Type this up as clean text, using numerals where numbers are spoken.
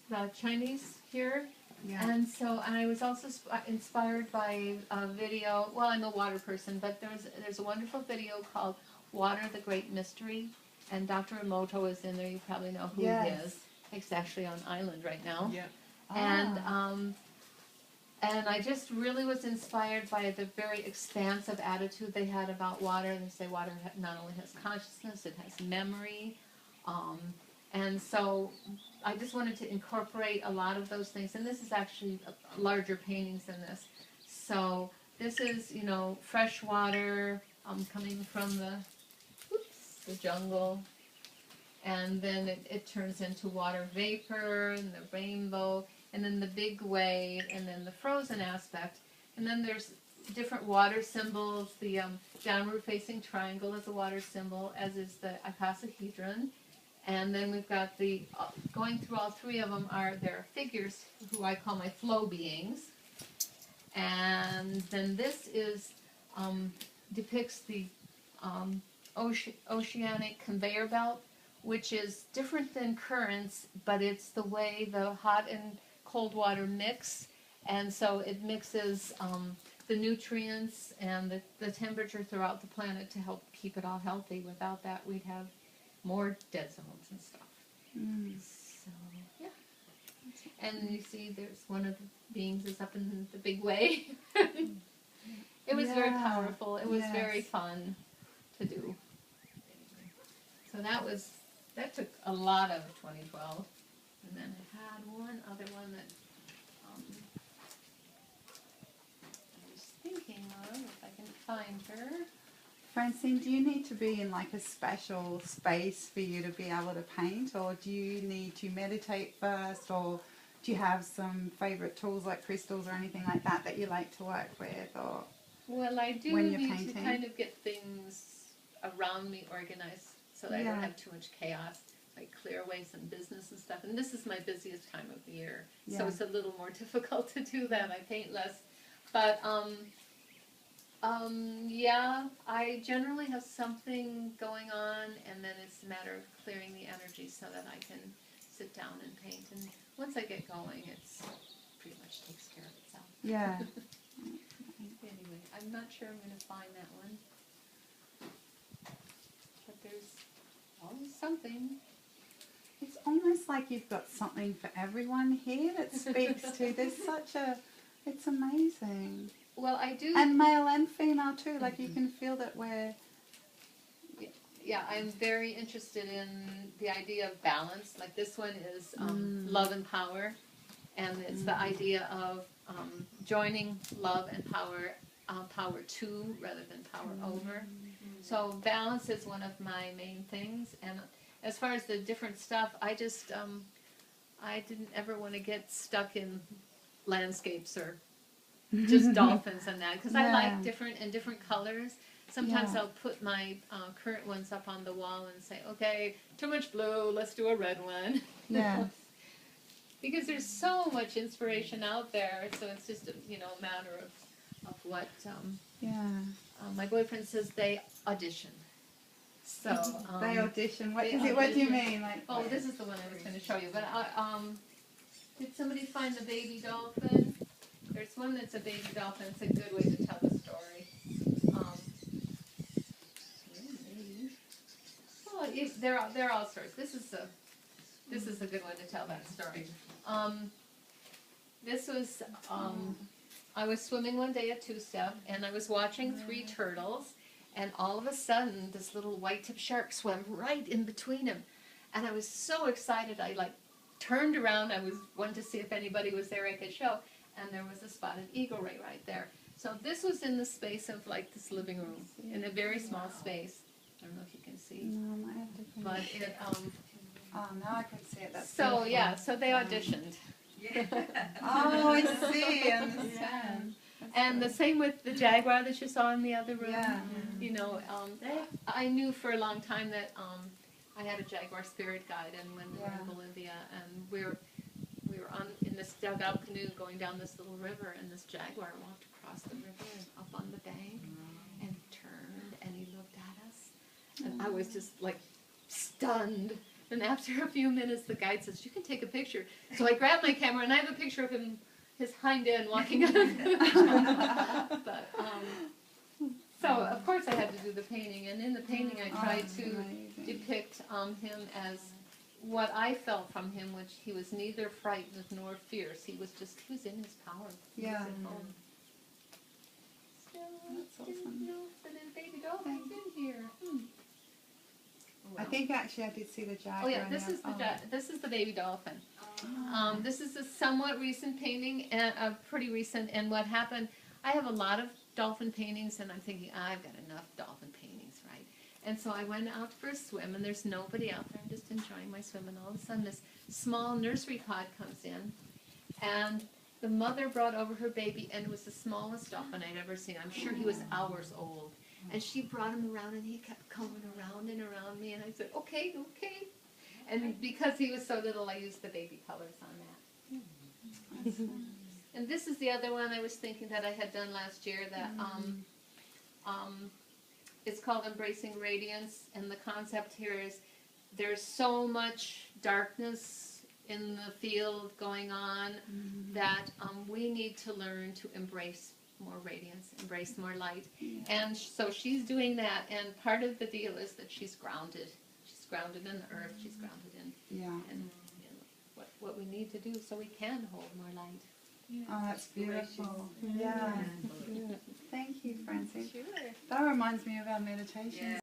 the Chinese here. Yeah. And so, and I was also inspired by a video. Well, I'm a water person, but there's a wonderful video called "Water: The Great Mystery," and Dr. Emoto is in there. You probably know who he is. He's actually on island right now. Yeah. And I just really was inspired by the very expansive attitude they had about water. They say water not only has consciousness, it has memory. And so I just wanted to incorporate a lot of those things. And this is actually larger paintings than this. So this is, you know, fresh water coming from the jungle. And then it turns into water vapor and the rainbow, and then the big wave, and then the frozen aspect. And then there's different water symbols. The downward facing triangle is a water symbol, as is the icosahedron. And then we've got the, going through all three of them there are figures who I call my flow beings. And then this is, depicts the oceanic conveyor belt, which is different than currents, but it's the way the hot and cold water mix. And so it mixes the nutrients and the temperature throughout the planet to help keep it all healthy. Without that, we'd have more dead zones and stuff. So, yeah. And you see there's one of the beings is up in the big way. It was very powerful. It was very fun to do. So that took a lot of 2012. And then I had one other one that I was thinking of, if I can find her. Francine, do you need to be in like a special space for you to be able to paint, or do you need to meditate first, or do you have some favorite tools like crystals or anything like that that you like to work with? Or well, I do when you're need painting? to kind of get things around me organized so that I don't have too much chaos, like clear away some business and stuff. And this is my busiest time of the year, so it's a little more difficult to do that. I paint less, but yeah, I generally have something going on, and then it's a matter of clearing the energy so that I can sit down and paint. And once I get going, it's pretty much takes care of itself. Yeah. Anyway, I'm not sure I'm going to find that one, but there's always something. It's almost like you've got something for everyone here that speaks to. There's such a, it's amazing. Well, I do. And male and female too. Like you can feel that we're. Yeah, I'm very interested in the idea of balance. Like this one is love and power, and it's the idea of joining love and power, power to rather than power over. So balance is one of my main things. And as far as the different stuff, I just I didn't ever want to get stuck in landscapes or just dolphins and that, because I like different colors. Sometimes I'll put my current ones up on the wall and say, okay, too much blue, let's do a red one. Yeah. Because there's so much inspiration out there, so it's just a matter of what. My boyfriend says they audition. So they audition. What is it? What do you mean? Like, oh, this is the one I was going to show you. But did somebody find the baby dolphin? There's one that's a baby dolphin. It's a good way to tell the story. They're all sorts. This is a good one to tell that story. This was I was swimming one day at two-step, and I was watching three turtles, and all of a sudden this little white-tipped shark swam right in between them, and I was so excited. I turned around. I wanted to see if anybody was there I could show. And there was a spotted eagle right there. So this was in the space of like this living room, in a very small space. I don't know if you can see. No, I might have to. But it. Oh, now I can see it. That's so beautiful. yeah, so they auditioned. Oh, I see. I understand. And the same with the jaguar that you saw in the other room. Yeah. I knew for a long time that I had a jaguar spirit guide, and when we were in Bolivia, and we were in this dugout canoe going down this little river, and this jaguar walked across the river and up on the bank and turned and he looked at us, and I was just like stunned, And after a few minutes, the guide says, "You can take a picture." So I grabbed my camera, and I have a picture of him, his hind end walking out of the But, so, of course, I had to do the painting. And in the painting, I tried to Amazing. depict him as what I felt from him, which he was neither frightened nor fierce. He was in his power. He was Yeah. at home. That's Didn't awesome. know that a baby dolphin's in here. I think actually I did see the jaguar. Oh yeah, this is the baby dolphin. This is a somewhat recent painting, and pretty recent. And what happened? I have a lot of dolphin paintings, and I'm thinking I've got enough dolphin paintings, right? And so I went out for a swim, and there's nobody out there. I'm just enjoying my swim, and all of a sudden this small nursery pod comes in, and the mother brought over her baby, and it was the smallest dolphin I'd ever seen. I'm sure he was hours old. And she brought him around, and he kept coming around and around me, and I said, okay, okay. And because he was so little, I used the baby colors on that. And this is the other one I was thinking that I had done last year, that it's called Embracing Radiance, and the concept here is there's so much darkness in the field going on that we need to learn to embrace more radiance, embrace more light. Yeah. And so she's doing that, and part of the deal is that she's grounded. She's grounded in the earth, she's grounded in what we need to do so we can hold more light. Oh, that's beautiful. Yeah. Thank you, Francine. Sure. That reminds me of our meditation.